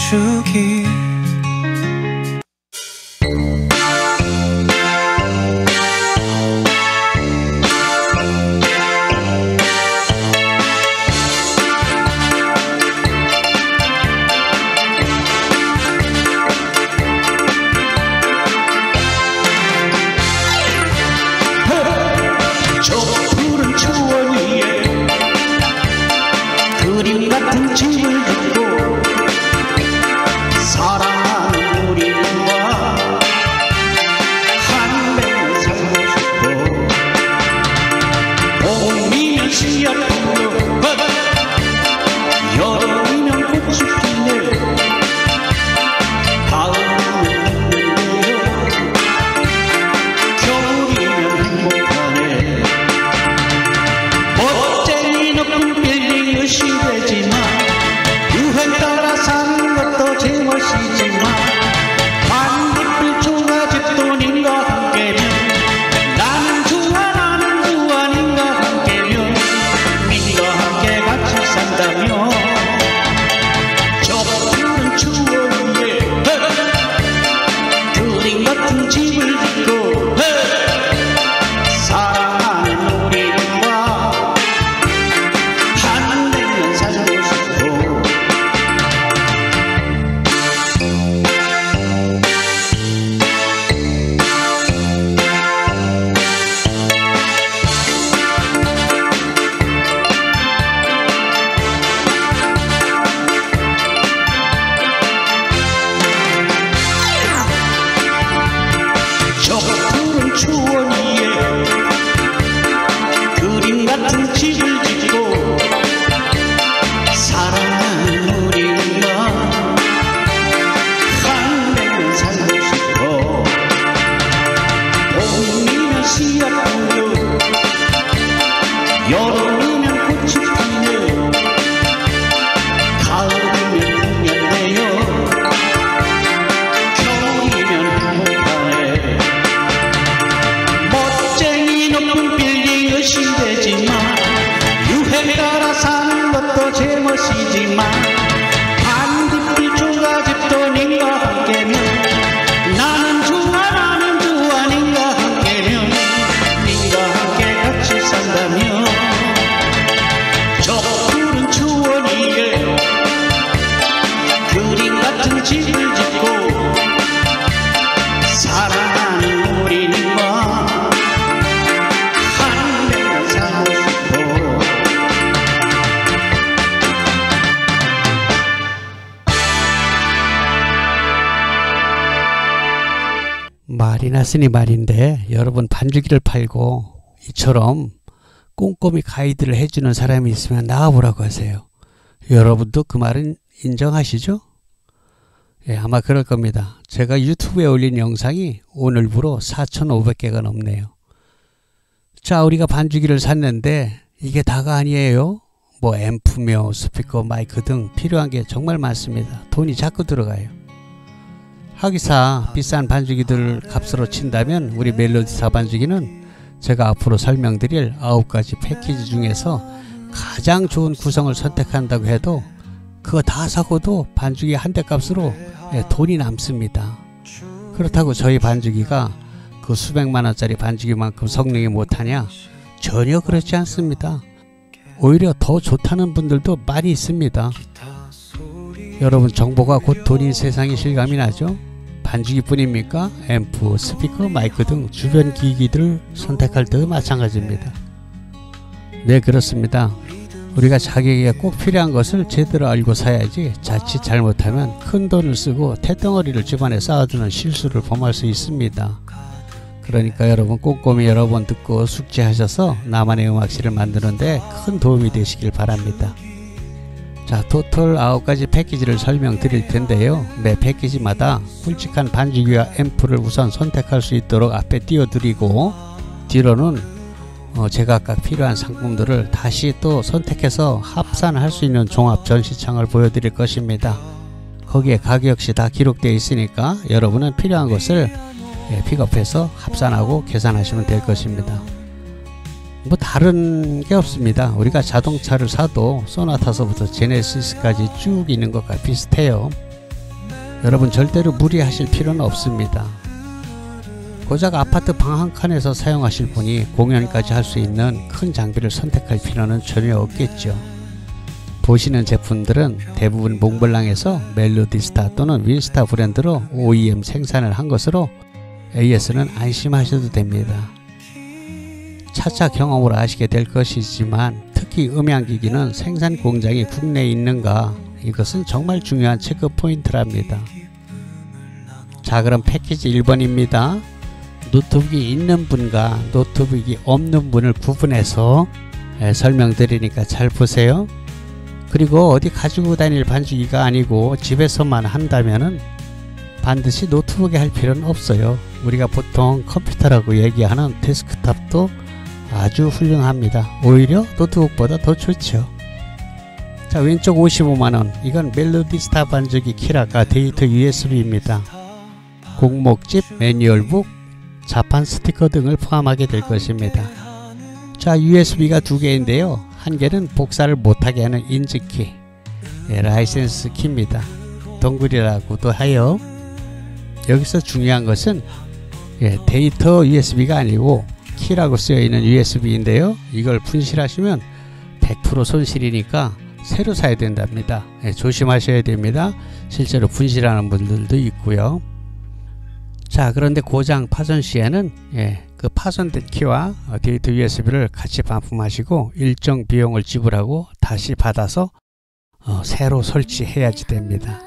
주기. 저 푸른 초원 위에 그림 같은 집을 짓고 사랑하는 우리와 한백년 살고 싶어. 봄이면 씨앗피고 여름이면 꽃이 피네 가을이면 눈물이요 겨울이면 행복하네. 멋쟁이 높은 빌딩 의심되지만 유행 따라 사는 것도 제멋이지만 반딧불 조가집도 님과 함께면 나는 좋아 님과 함께면 님과 함께 같이 산다며. 저 푸른 추억 위에 그림 같은 집을 짓고 사랑하는 우리와 한백년 살고 싶어. 저 푸른 초원 위에 그림 같은 집을 짓고 사랑하는 우리와 한백년 살고 싶어. 봄이면 씨앗피고 여름이면 꽃이 피네 가을이면 풍년되어 겨울이면 행복하네. 멋쟁이 높은 빌딩 의심되지만 유행 따라 사는 것도 제멋이지만 반딧불 조가집도 님과 함께면 나는 좋아 님과 함께면 님과 함께 같이 산다며. 저 푸른 초원 위에 그림 같은 집을 짓고 사랑하는 우리와 한백년 살고 싶어. 말이 났으니 말인데 여러분 반주기를 팔고 이처럼 꼼꼼히 가이드를 해주는 사람이 있으면 나와보라고 하세요. 여러분도 그 말은 인정하시죠? 예, 아마 그럴 겁니다. 제가 유튜브에 올린 영상이 오늘부로 4,500개가 넘네요. 자, 우리가 반주기를 샀는데 이게 다가 아니에요. 뭐 앰프며 스피커, 마이크 등 필요한 게 정말 많습니다. 돈이 자꾸 들어가요. 하기사 비싼 반주기들 값으로 친다면 우리 멜로디사 반주기는 제가 앞으로 설명드릴 9가지 패키지 중에서 가장 좋은 구성을 선택한다고 해도 그거 다 사고도 반주기 한 대 값으로 돈이 남습니다. 그렇다고 저희 반주기가 그 수백만원짜리 반주기만큼 성능이 못하냐? 전혀 그렇지 않습니다. 오히려 더 좋다는 분들도 많이 있습니다. 여러분, 정보가 곧 돈인 세상이 실감이 나죠? 반주기뿐입니까? 앰프, 스피커, 마이크 등 주변 기기들을 선택할 때도 마찬가지입니다. 네, 그렇습니다. 우리가 자기에게 꼭 필요한 것을 제대로 알고 사야지 자칫 잘못하면 큰 돈을 쓰고 태덩어리를 집안에 쌓아두는 실수를 범할 수 있습니다. 그러니까 여러분 꼼꼼히 여러 번 듣고 숙지하셔서 나만의 음악실을 만드는데 큰 도움이 되시길 바랍니다. 자, 토탈 9가지 패키지를 설명드릴 텐데요. 매 패키지마다 굵직한 반주기와 앰프를 우선 선택할 수 있도록 앞에 띄워드리고 뒤로는 제각각 필요한 상품들을 다시 또 선택해서 합산할 수 있는 종합 전시창을 보여드릴 것입니다. 거기에 가격 역시 다 기록되어 있으니까 여러분은 필요한 것을 픽업해서 합산하고 계산하시면 될 것입니다. 뭐 다른 게 없습니다. 우리가 자동차를 사도 소나타서부터 제네시스까지 쭉 있는 것과 비슷해요. 여러분 절대로 무리하실 필요는 없습니다. 고작 아파트 방 한 칸에서 사용하실 분이 공연까지 할 수 있는 큰 장비를 선택할 필요는 전혀 없겠죠. 보시는 제품들은 대부분 몽블랑에서 멜로디스타 또는 윈스타 브랜드로 OEM 생산을 한 것으로 AS는 안심하셔도 됩니다. 차차 경험으로 아시게 될 것이지만 특히 음향기기는 생산 공장이 국내에 있는가, 이것은 정말 중요한 체크 포인트랍니다. 자, 그럼 패키지 1번입니다. 노트북이 있는 분과 노트북이 없는 분을 구분해서 설명드리니까 잘 보세요. 그리고 어디 가지고 다닐 반죽이가 아니고 집에서만 한다면은 반드시 노트북에 할 필요는 없어요. 우리가 보통 컴퓨터라고 얘기하는 데스크탑도 아주 훌륭합니다. 오히려 노트북보다 더 좋죠. 자, 왼쪽 55만원, 이건 멜로디스타 반죽이 키라가 데이터 USB입니다. 공목집, 매뉴얼북, 자판 스티커 등을 포함하게 될 것입니다. 자, USB가 두 개인데요. 한 개는 복사를 못하게 하는 인증키, 라이센스 키입니다. 동글이라고도 하여. 여기서 중요한 것은 데이터 USB가 아니고 키라고 쓰여있는 USB인데요. 이걸 분실하시면 100% 손실이니까 새로 사야 된답니다. 조심하셔야 됩니다. 실제로 분실하는 분들도 있고요. 자, 그런데 고장 파손 시에는 그 파손된 키와 데이터 USB를 같이 반품하시고 일정 비용을 지불하고 다시 받아서 새로 설치해야지 됩니다.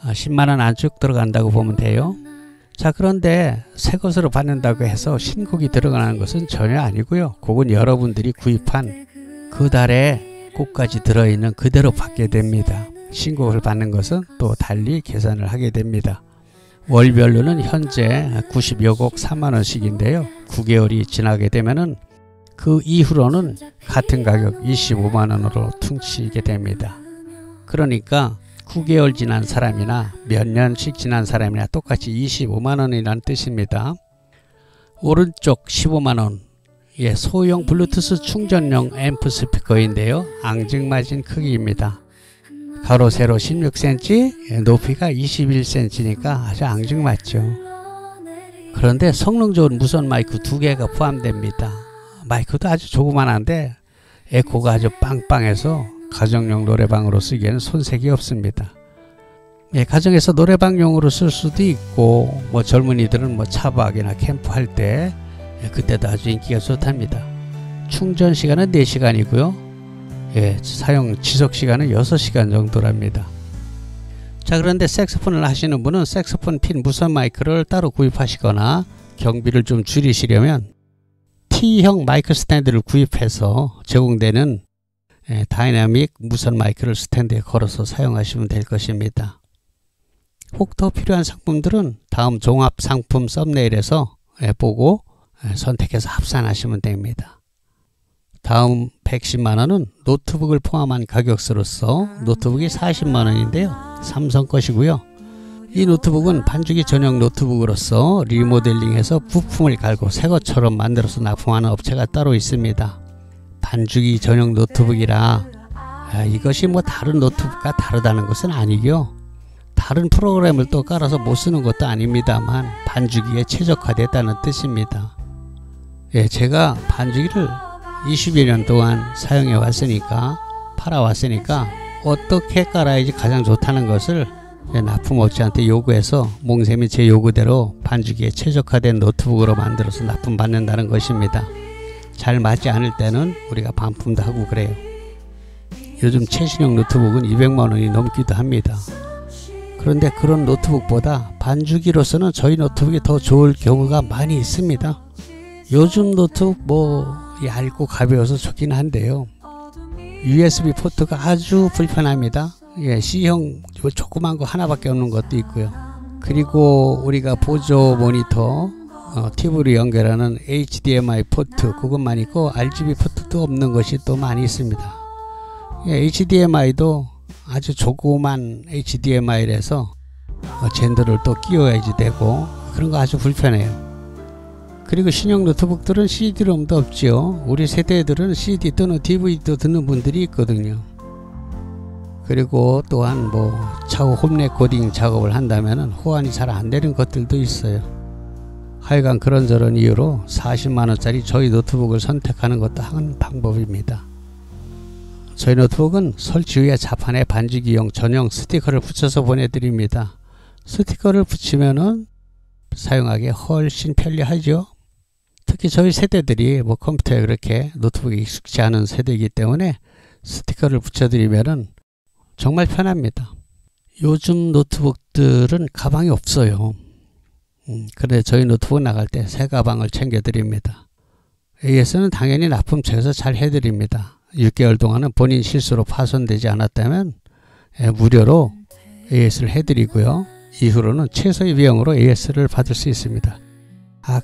10만원 안쪽 들어간다고 보면 돼요. 자, 그런데 새 것으로 받는다고 해서 신곡이 들어가는 것은 전혀 아니고요. 그건 여러분들이 구입한 그 달에 곡까지 들어있는 그대로 받게 됩니다. 신곡을 받는 것은 또 달리 계산을 하게 됩니다. 월별로는 현재 90여 곡 3만원씩인데요. 9개월이 지나게 되면은 그 이후로는 같은 가격 25만원으로 퉁치게 됩니다. 그러니까 9개월 지난 사람이나 몇 년씩 지난 사람이나 똑같이 25만원이라는 뜻입니다. 오른쪽 15만원, 소형 블루투스 충전용 앰프 스피커인데요. 앙증맞은 크기입니다. 가로 세로 16cm, 높이가 21cm니까 아주 앙증맞죠. 그런데 성능 좋은 무선 마이크 2개가 포함됩니다. 마이크도 아주 조그만한데 에코가 아주 빵빵해서 가정용 노래방으로 쓰기에는 손색이 없습니다. 가정에서 노래방용으로 쓸 수도 있고, 젊은이들은 차박이나 캠프할 때 그때도 아주 인기가 좋답니다. 충전 시간은 4시간이고요. 사용 지속 시간은 6시간 정도랍니다. 자, 그런데 색소폰을 하시는 분은 색소폰 핀 무선 마이크를 따로 구입하시거나 경비를 좀 줄이시려면 T형 마이크 스탠드를 구입해서 제공되는 다이나믹 무선 마이크를 스탠드에 걸어서 사용하시면 될 것입니다. 혹 더 필요한 상품들은 다음 종합 상품 썸네일에서 보고 선택해서 합산하시면 됩니다. 다음 110만원은 노트북을 포함한 가격으로서 노트북이 40만원인데요. 삼성 것이고요. 이 노트북은 반죽이 전용 노트북으로서 리모델링해서 부품을 갈고 새것처럼 만들어서 납품하는 업체가 따로 있습니다. 반죽이 전용 노트북이라 이것이 다른 노트북과 다르다는 것은 아니고요. 다른 프로그램을 또 깔아서 못 쓰는 것도 아닙니다만 반죽이에 최적화됐다는 뜻입니다. 제가 반죽이를 20여 년 동안 사용해 왔으니까, 팔아 왔으니까 어떻게 깔아야지 가장 좋다는 것을 납품업체한테 요구해서 몽셈이 제 요구대로 반죽이에 최적화된 노트북으로 만들어서 납품받는다는 것입니다. 잘 맞지 않을 때는 우리가 반품도 하고 그래요. 요즘 최신형 노트북은 200만원이 넘기도 합니다. 그런데 그런 노트북보다 반죽이로서는 저희 노트북이 더 좋을 경우가 많이 있습니다. 요즘 노트북 얇고 가벼워서 좋긴 한데요. USB 포트가 아주 불편합니다. C형 조그만 거 하나밖에 없는 것도 있고요. 그리고 우리가 보조 모니터 TV로 연결하는 HDMI 포트, 그것만 있고 RGB 포트도 없는 것이 또 많이 있습니다. HDMI도 아주 조그만 HDMI라서 젠더를 또 끼워야지 되고, 그런 거 아주 불편해요. 그리고 신형 노트북들은 CD-ROM도 없죠. 우리 세대들은 CD 또는 DVD도 듣는 분들이 있거든요. 그리고 또한 뭐 차후 홈 레코딩 작업을 한다면 호환이 잘 안 되는 것들도 있어요. 하여간 그런저런 이유로 40만원짜리 저희 노트북을 선택하는 것도 한 방법입니다. 저희 노트북은 설치 후에 자판에 반지기용 전용 스티커를 붙여서 보내드립니다. 스티커를 붙이면은 사용하기 훨씬 편리하죠. 특히 저희 세대들이 뭐 컴퓨터에 그렇게 노트북에 익숙지 않은 세대이기 때문에 스티커를 붙여드리면은 정말 편합니다. 요즘 노트북들은 가방이 없어요. 그런데 저희 노트북 나갈 때 새 가방을 챙겨드립니다. AS는 당연히 납품처에서 잘 해드립니다. 6개월 동안은 본인 실수로 파손되지 않았다면 무료로 AS를 해드리고요. 이후로는 최소의 비용으로 AS를 받을 수 있습니다.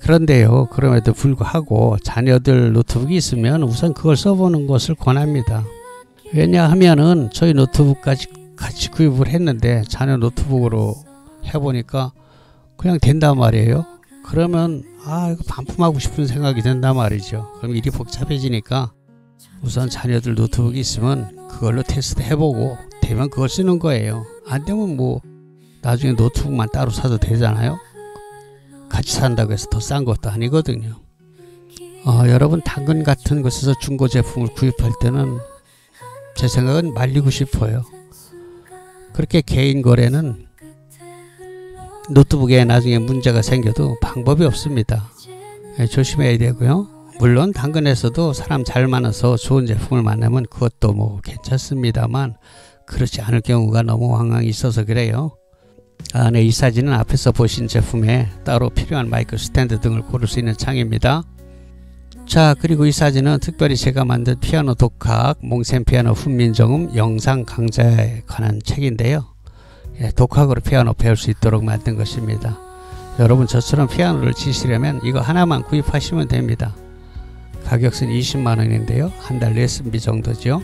그런데요, 그럼에도 불구하고 자녀들 노트북이 있으면 우선 그걸 써보는 것을 권합니다. 왜냐하면은 저희 노트북까지 같이 구입을 했는데 자녀 노트북으로 해보니까 그냥 된단 말이에요. 그러면 이거 반품하고 싶은 생각이 든단 말이죠. 그럼 일이 복잡해지니까 우선 자녀들 노트북이 있으면 그걸로 테스트 해보고 되면 그걸 쓰는 거예요. 안 되면 뭐 나중에 노트북만 따로 사도 되잖아요. 같이 산다고 해서 더 싼 것도 아니거든요. 여러분 당근 같은 곳에서 중고 제품을 구입할 때는 제 생각은 말리고 싶어요. 그렇게 개인 거래는 노트북에 나중에 문제가 생겨도 방법이 없습니다. 조심해야 되고요. 물론 당근에서도 사람 잘 많아서 좋은 제품을 만나면 그것도 뭐 괜찮습니다만 그렇지 않을 경우가 너무 황당히 있어서 그래요. 네, 이 사진은 앞에서 보신 제품에 따로 필요한 마이크 스탠드 등을 고를 수 있는 창입니다. 자, 그리고 이 사진은 특별히 제가 만든 피아노 독학 몽센 피아노 훈민정음 영상 강좌에 관한 책인데요. 독학으로 피아노 배울 수 있도록 만든 것입니다. 여러분 저처럼 피아노를 치시려면 이거 하나만 구입하시면 됩니다. 가격은 20만원인데요. 한 달 레슨비 정도죠.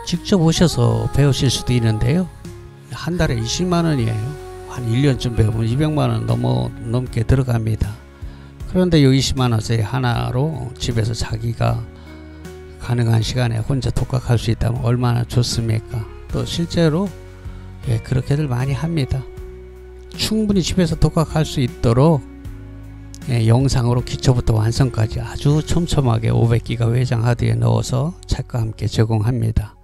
직접 오셔서 배우실 수도 있는데요. 한 달에 20만원이에요. 한 1년쯤 배우면 200만원 넘게 들어갑니다. 그런데 이 20만원짜리 하나로 집에서 자기가 가능한 시간에 혼자 독학할 수 있다면 얼마나 좋습니까? 또 실제로 그렇게들 많이 합니다. 충분히 집에서 독학할 수 있도록 영상으로 기초부터 완성까지 아주 촘촘하게 500기가 외장 하드에 넣어서 책과 함께 제공합니다.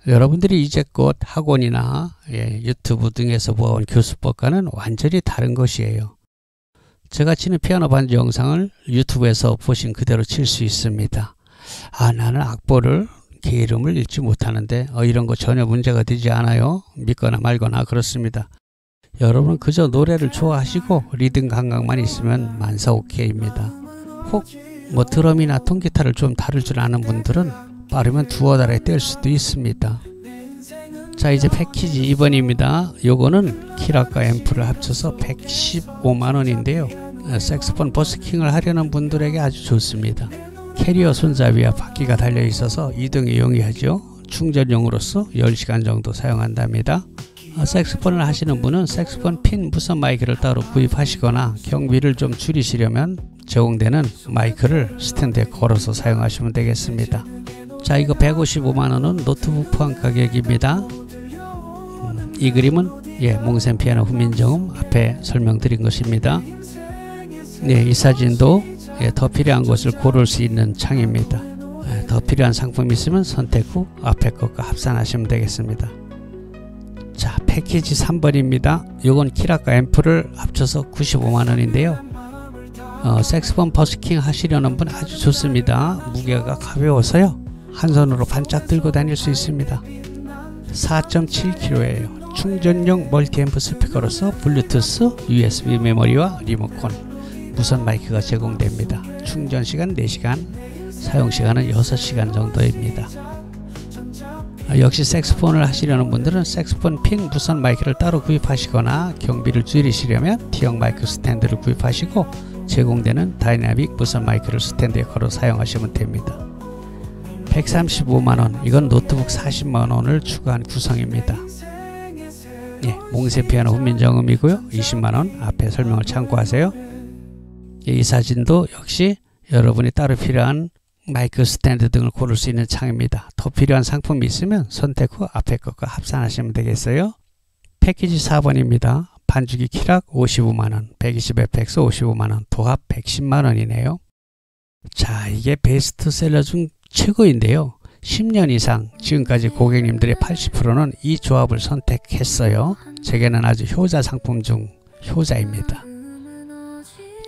여러분들이 이제껏 학원이나 유튜브 등에서 본 교수법과는 완전히 다른 것이에요. 제가 치는 피아노 반주 영상을 유튜브에서 보신 그대로 칠 수 있습니다. 나는 악보를 게으름을 읽지 못하는데 이런 거 전혀 문제가 되지 않아요. 믿거나 말거나 그렇습니다. 여러분은 그저 노래를 좋아하시고 리듬 감각만 있으면 만사 오케이입니다. 혹 뭐 드럼이나 통기타를 좀 다룰 줄 아는 분들은 빠르면 두어 달에 뗄 수도 있습니다. 자, 이제 패키지 2번입니다. 요거는 키락과 앰프를 합쳐서 115만원인데요. 색소폰 버스킹을 하려는 분들에게 아주 좋습니다. 캐리어 손잡이와 바퀴가 달려 있어서 이동에 용이하죠. 충전용으로서 10시간 정도 사용한답니다. 색소폰을 하시는 분은 색소폰 핀 무선 마이크를 따로 구입하시거나 경비를 좀 줄이시려면 제공되는 마이크를 스탠드에 걸어서 사용하시면 되겠습니다. 자, 이거 155만원은 노트북 포함 가격입니다. 이 그림은 몽센 피아노 훈민정음 앞에 설명드린 것입니다. 이 사진도 더 필요한 것을 고를 수 있는 창입니다. 더 필요한 상품이 있으면 선택 후 앞에 것과 합산하시면 되겠습니다. 자, 패키지 3번입니다. 요건 키락과 앰프를 합쳐서 95만원인데요. 색소폰 버스킹 하시려는 분 아주 좋습니다. 무게가 가벼워서요. 한 손으로 반짝 들고 다닐 수 있습니다. 4.7kg예요. 충전용 멀티앰프 스피커로서 블루투스, USB 메모리와 리모컨, 무선 마이크가 제공됩니다. 충전 시간 4시간, 사용 시간은 6시간 정도입니다. 역시 색소폰을 하시려는 분들은 색소폰 핀 무선 마이크를 따로 구입하시거나 경비를 줄이시려면 T형 마이크 스탠드를 구입하시고 제공되는 다이나믹 무선 마이크를 스탠드에 걸어 사용하시면 됩니다. 135만원, 이건 노트북 40만원을 추가한 구성입니다. 몽센 피아노 훈민정음이고요. 20만원, 앞에 설명을 참고하세요. 이 사진도 역시 여러분이 따로 필요한 마이크 스탠드 등을 고를 수 있는 창입니다. 더 필요한 상품이 있으면 선택 후 앞에 것과 합산하시면 되겠어요. 패키지 4번입니다. 반주기 키락 55만원, 120fx 55만원, 도합 110만원이네요. 자, 이게 베스트셀러 중 최고인데요. 10년 이상 지금까지 고객님들의 80%는 이 조합을 선택했어요. 제게는 아주 효자 상품 중 효자입니다.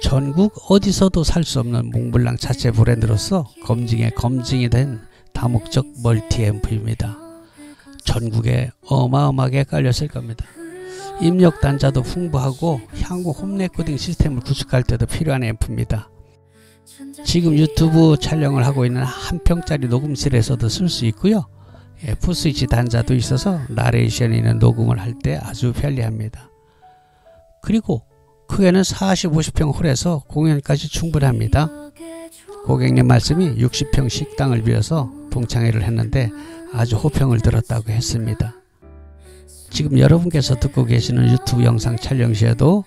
전국 어디서도 살 수 없는 몽블랑 자체 브랜드로서 검증에 검증이 된 다목적 멀티 앰프입니다. 전국에 어마어마하게 깔렸을 겁니다. 입력 단자도 풍부하고 향후 홈 레코딩 시스템을 구축할 때도 필요한 앰프입니다. 지금 유튜브 촬영을 하고 있는 한 평짜리 녹음실에서도 쓸 수 있고요. F-스위치 단자도 있어서 나레이션이 있는 녹음을 할 때 아주 편리합니다. 그리고 크게는 40, 50평 홀에서 공연까지 충분합니다. 고객님 말씀이 60평 식당을 비워서 동창회를 했는데 아주 호평을 들었다고 했습니다. 지금 여러분께서 듣고 계시는 유튜브 영상 촬영 시에도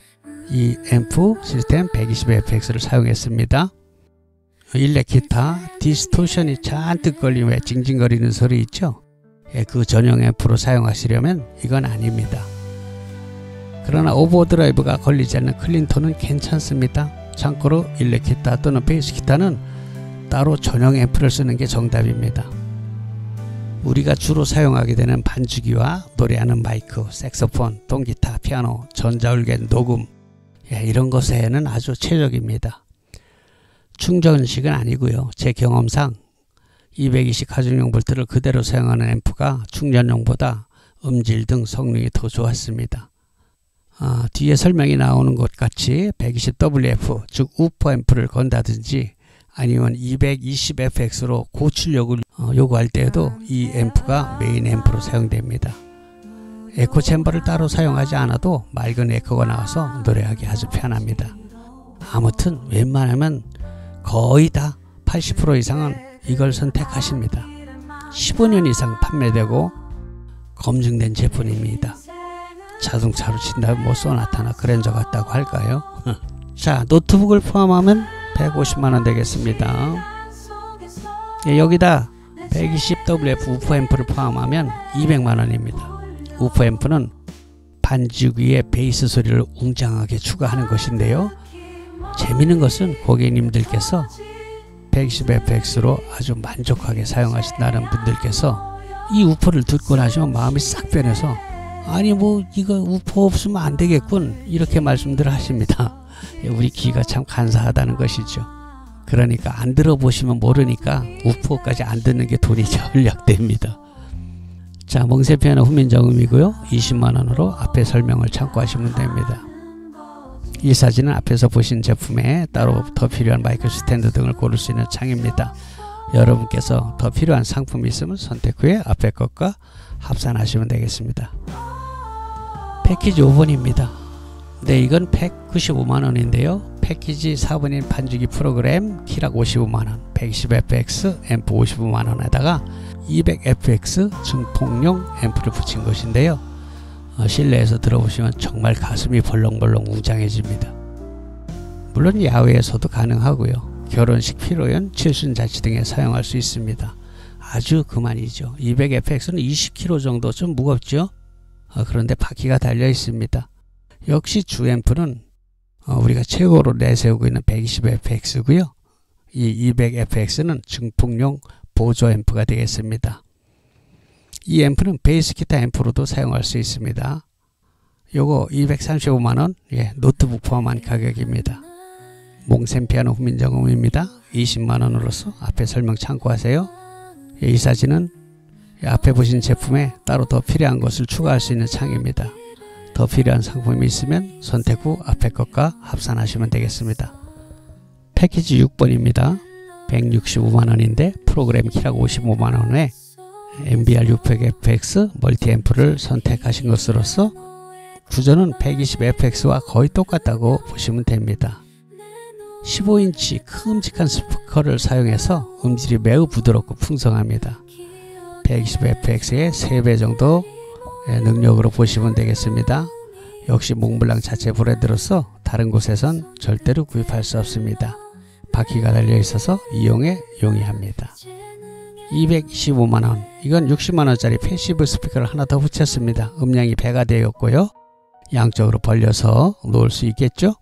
이 앰프 시스템 120fx를 사용했습니다. 일렉 기타 디스토션이 잔뜩 걸리면 왜 징징거리는 소리 있죠? 그 전용 앰프로 사용하시려면 이건 아닙니다. 그러나 오버드라이브가 걸리지 않는 클린톤은 괜찮습니다. 참고로 일렉 기타 또는 베이스 기타는 따로 전용 앰프를 쓰는 게 정답입니다. 우리가 주로 사용하게 되는 반주기와 노래하는 마이크, 색소폰, 통기타, 피아노, 전자올겐, 녹음 이런 것에는 아주 최적입니다. 충전식은 아니고요. 제 경험상 220 가정용 볼트를 그대로 사용하는 앰프가 충전용보다 음질 등 성능이 더 좋았습니다. 뒤에 설명이 나오는 것 같이 120WF 즉 우퍼 앰프를 건다든지 아니면 220fx로 고출력을 요구할 때에도 이 앰프가 메인 앰프로 사용됩니다. 에코 챔버를 따로 사용하지 않아도 맑은 에코가 나와서 노래하기 아주 편합니다. 아무튼 웬만하면 거의 다 80% 이상은 이걸 선택하십니다. 15년 이상 판매되고 검증된 제품입니다. 자동차로 친다면 뭐 소나타나 그랜저 같다고 할까요? 자, 노트북을 포함하면 150만원 되겠습니다. 여기다 120WF 우퍼 앰프를 포함하면 200만원입니다. 우퍼 앰프는 반주기의 베이스 소리를 웅장하게 추가하는 것인데요. 재미있는 것은 고객님들께서 120fx로 아주 만족하게 사용하신다는 분들께서 이 우퍼를 듣고 나시면 마음이 싹 변해서 아니 뭐 이거 우퍼 없으면 안 되겠군 이렇게 말씀들 하십니다. 우리 귀가 참 간사하다는 것이죠. 그러니까 안 들어보시면 모르니까 우퍼까지 안 듣는 게 돈이 절약됩니다. 자, 멍세 피아노 후민정음이고요. 20만원으로 앞에 설명을 참고하시면 됩니다. 이 사진은 앞에서 보신 제품에 따로 더 필요한 마이크 스탠드 등을 고를 수 있는 창입니다. 여러분께서 더 필요한 상품이 있으면 선택 후에 앞에 것과 합산하시면 되겠습니다. 패키지 5번입니다. 네, 이건 195만원인데요. 패키지 4번인 반주기 프로그램 키락 55만원, 120fx 앰프 55만원에다가 200fx 증폭용 앰프를 붙인 것인데요. 실내에서 들어보시면 정말 가슴이 벌렁벌렁 웅장해집니다. 물론 야외에서도 가능하고요. 결혼식 피로연, 칠순자치 등에 사용할 수 있습니다. 아주 그만이죠. 200fx는 20kg 정도 좀 무겁죠. 그런데 바퀴가 달려 있습니다. 역시 주 앰프는 우리가 최고로 내세우고 있는 120fx고요. 이 200fx는 증폭용 보조 앰프가 되겠습니다. 이 앰프는 베이스 기타 앰프로도 사용할 수 있습니다. 요거 235만원, 노트북 포함한 가격입니다. 몽센 피아노 후민정음입니다. 20만원으로서 앞에 설명 참고하세요. 이 사진은 앞에 보신 제품에 따로 더 필요한 것을 추가할 수 있는 창입니다. 더 필요한 상품이 있으면 선택 후 앞에 것과 합산하시면 되겠습니다. 패키지 6번입니다. 165만원인데 프로그램 키락 55만원에 MBR 600fx 멀티앰프를 선택하신 것으로서 구조는 120fx와 거의 똑같다고 보시면 됩니다. 15인치 큼직한 스피커를 사용해서 음질이 매우 부드럽고 풍성합니다. 120fx의 3배 정도 능력으로 보시면 되겠습니다. 역시 몽블랑 자체 브랜드로서 다른 곳에선 절대로 구입할 수 없습니다. 바퀴가 달려 있어서 이용에 용이합니다. 225만원, 이건 60만원짜리 패시브 스피커를 하나 더 붙였습니다. 음량이 배가 되었고요. 양쪽으로 벌려서 놓을 수 있겠죠.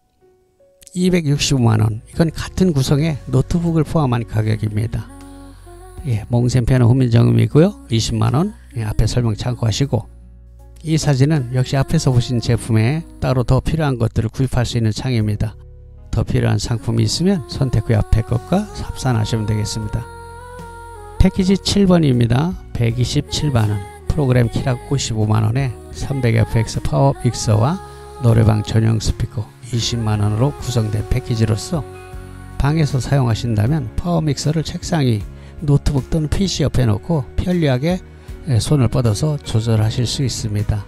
265만원, 이건 같은 구성의 노트북을 포함한 가격입니다. 예, 몽센 피아노 후민정음이고요. 20만원, 예, 앞에 설명 참고하시고, 이 사진은 역시 앞에서 보신 제품에 따로 더 필요한 것들을 구입할 수 있는 창입니다. 더 필요한 상품이 있으면 선택 후 앞에 것과 합산하시면 되겠습니다. 패키지 7번입니다. 127만원, 프로그램 키락 55만원에 300fx 파워 믹서와 노래방 전용 스피커 20만원으로 구성된 패키지로서 방에서 사용하신다면 파워 믹서를 책상 위, 노트북 또는 PC 옆에 놓고 편리하게 손을 뻗어서 조절하실 수 있습니다.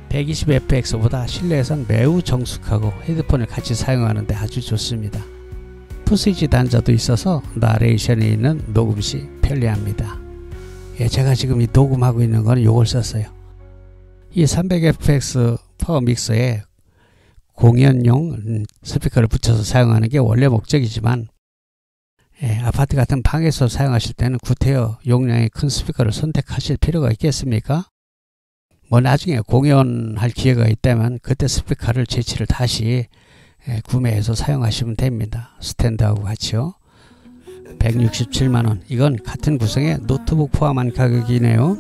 120fx보다 실내에선 매우 정숙하고 헤드폰을 같이 사용하는데 아주 좋습니다. 푸스위치 단자도 있어서 나레이션이 있는 녹음 시 편리합니다. 예, 제가 지금 이 녹음하고 있는 거는 요걸 썼어요. 이 300fx 파워 믹서에 공연용 스피커를 붙여서 사용하는 게 원래 목적이지만, 예, 아파트 같은 방에서 사용하실 때는 구태여 용량이 큰 스피커를 선택하실 필요가 있겠습니까? 뭐 나중에 공연할 기회가 있다면 그때 스피커를 재치를 다시 구매해서 사용하시면 됩니다. 스탠드하고 같이요. 167만원, 이건 같은 구성의 노트북 포함한 가격이네요.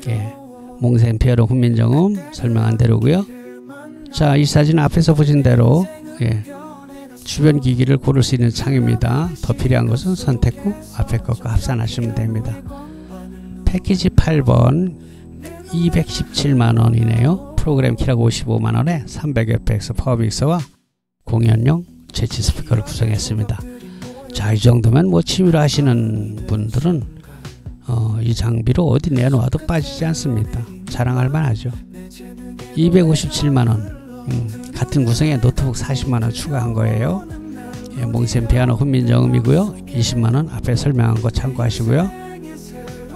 예, 몽센 피아노 훈민정음 설명한 대로고요. 자, 이 사진 앞에서 보신 대로, 예, 주변 기기를 고를 수 있는 창입니다. 더 필요한 것은 선택 후 앞에 것과 합산하시면 됩니다. 패키지 8번 217만원이네요. 프로그램 키락 55만원에 300fx 파워믹서와 공연용 재치 스피커를 구성했습니다. 자, 이 정도면 뭐 취미로 하시는 분들은 이 장비로 어디 내놓아도 빠지지 않습니다. 자랑할 만하죠. 257만원, 같은 구성에 노트북 40만원 추가한 거예요. 예, 몽센 피아노 훈민정음이고요. 20만원 앞에 설명한 거 참고하시고요.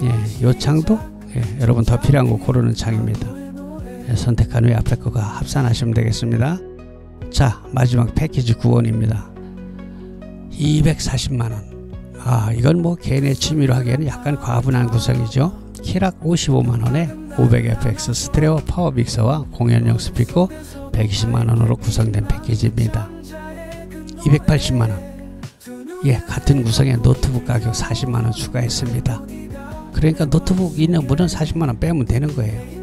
예, 요 창도, 예, 여러분 더 필요한 거 고르는 창입니다. 예, 선택한 후에 앞에 거가 합산하시면 되겠습니다. 자, 마지막 패키지 9원입니다. 240만원. 아, 이건 뭐 개인의 취미로 하기에는 약간 과분한 구성이죠. 키락 55만원에 500fx 스테레오 파워 믹서와 공연용 스피커 120만원으로 구성된 패키지입니다. 280만원. 예, 같은 구성의 노트북 가격 40만원 추가했습니다. 그러니까 노트북 있는 분은 40만원 빼면 되는 거예요.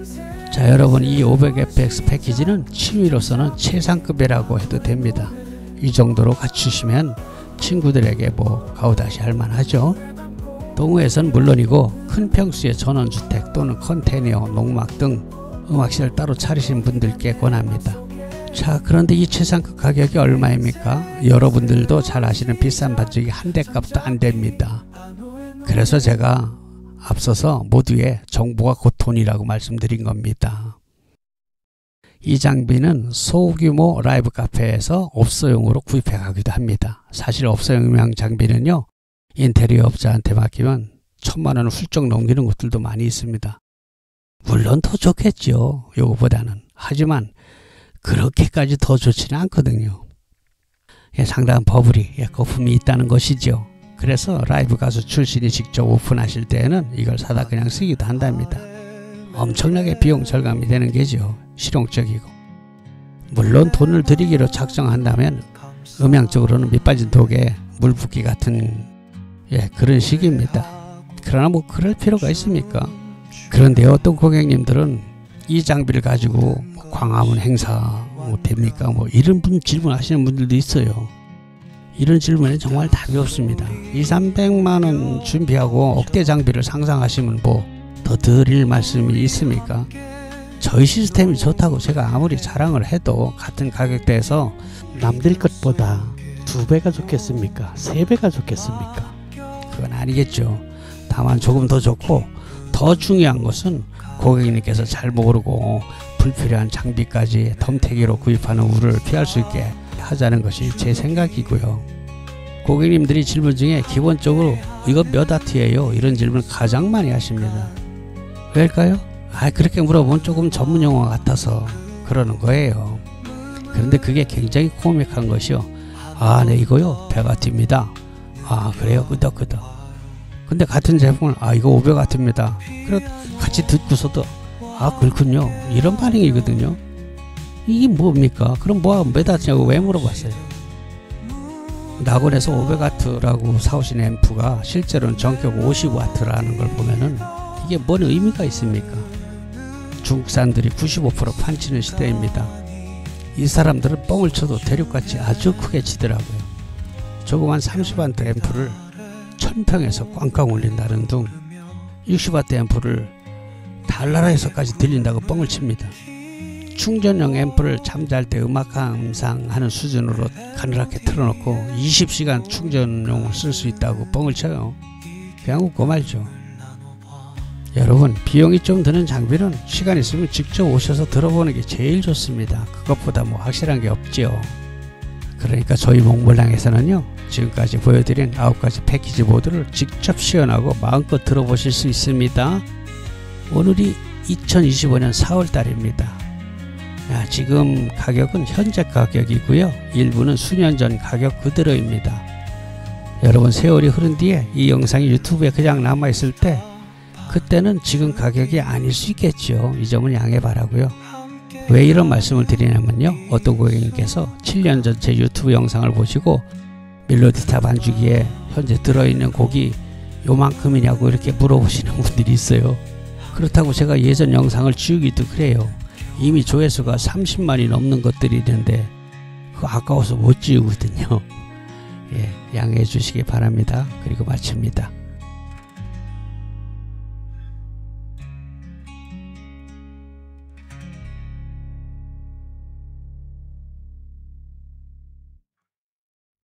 자, 여러분, 이 500fx 패키지는 취미로서는 최상급이라고 해도 됩니다. 이 정도로 갖추시면 친구들에게 뭐 가오다시 할 만하죠. 동호회에서는 물론이고 큰 평수의 전원주택 또는 컨테이너, 농막 등 음악실을 따로 차리신 분들께 권합니다. 자, 그런데 이 최상급 가격이 얼마입니까? 여러분들도 잘 아시는 비싼 반죽이 한 대 값도 안 됩니다. 그래서 제가 앞서서 모두의 정보가 곧 돈이라고 말씀드린 겁니다. 이 장비는 소규모 라이브 카페에서 업소용으로 구입해 가기도 합니다. 사실 업소용 장비는요, 인테리어 업자한테 맡기면 1000만원을 훌쩍 넘기는 곳들도 많이 있습니다. 물론 더 좋겠죠, 요거보다는. 하지만 그렇게까지 더 좋지는 않거든요. 예, 상당한 버블이, 예, 거품이 있다는 것이죠. 그래서 라이브 가수 출신이 직접 오픈하실 때에는 이걸 사다 그냥 쓰기도 한답니다. 엄청나게 비용 절감이 되는 게죠. 실용적이고. 물론 돈을 들이기로 작정한다면 음향적으로는 밑빠진 독에 물 붓기 같은, 예, 그런 식입니다. 그러나 뭐 그럴 필요가 있습니까? 그런데 어떤 고객님들은 이 장비를 가지고 뭐 광화문 행사 뭐 됩니까? 뭐 이런 분 질문하시는 분들도 있어요. 이런 질문에 정말 답이 없습니다. 200~300만원 준비하고 억대 장비를 상상하시면 뭐 더 드릴 말씀이 있습니까? 저희 시스템이 좋다고 제가 아무리 자랑을 해도 같은 가격대에서 남들 것보다 2배가 좋겠습니까? 3배가 좋겠습니까? 그건 아니겠죠. 다만 조금 더 좋고, 더 중요한 것은 고객님께서 잘 모르고 불필요한 장비까지 덤태기로 구입하는 우려를 피할 수 있게 하자는 것이 제 생각이고요. 고객님들이 질문 중에 기본적으로 이거 몇 와트예요? 이런 질문을 가장 많이 하십니다. 왜일까요? 그렇게 물어보면 조금 전문 용어 같아서 그러는 거예요. 그런데 그게 굉장히 코믹한 것이요. 아, 네, 이거요 100W입니다. 아, 그래요? 끄덕끄덕. 근데 같은 제품을 아, 이거 500W입니다. 그래 같이 듣고서도 아, 그렇군요. 이런 반응이거든요. 이게 뭡니까? 그럼 뭐가 몇 W냐고 왜 물어봤어요? 낙원에서 500W라고 사오신 앰프가 실제로는 전격 50W라는 걸 보면은 이게 뭔 의미가 있습니까? 중국산들이 95% 판치는 시대입니다. 이 사람들은 뻥을 쳐도 대륙같이 아주 크게 치더라고요. 조그만 30W 앰프를 1000평에서 꽝꽝 울린다는 둥, 60W 앰프를 달나라에서까지 들린다고 뻥을 칩니다. 충전용 앰프를 잠잘 때 음악 감상하는 수준으로 가늘하게 틀어놓고 20시간 충전용을 쓸 수 있다고 뻥을 쳐요. 그냥 웃고 말죠. 여러분, 비용이 좀 드는 장비는 시간 있으면 직접 오셔서 들어보는 게 제일 좋습니다. 그것보다 뭐 확실한 게 없죠. 그러니까 저희 몽블랑에서는요, 지금까지 보여드린 9가지 패키지 모드를 직접 시연하고 마음껏 들어보실 수 있습니다. 오늘이 2025년 4월달입니다. 지금 가격은 현재 가격이고요, 일부는 수년 전 가격 그대로입니다. 여러분, 세월이 흐른 뒤에 이 영상이 유튜브에 그냥 남아있을 때 그때는 지금 가격이 아닐 수 있겠죠. 이 점은 양해 바라고요. 왜 이런 말씀을 드리냐면요, 어떤 고객님께서 7년 전 제 유튜브 영상을 보시고 멜로디타 반주기에 현재 들어있는 곡이 요만큼이냐고 이렇게 물어보시는 분들이 있어요. 그렇다고 제가 예전 영상을 지우기도 그래요. 이미 조회수가 30만이 넘는 것들이 있는데 그거 아까워서 못 지우거든요. 예, 양해해 주시기 바랍니다. 그리고 마칩니다.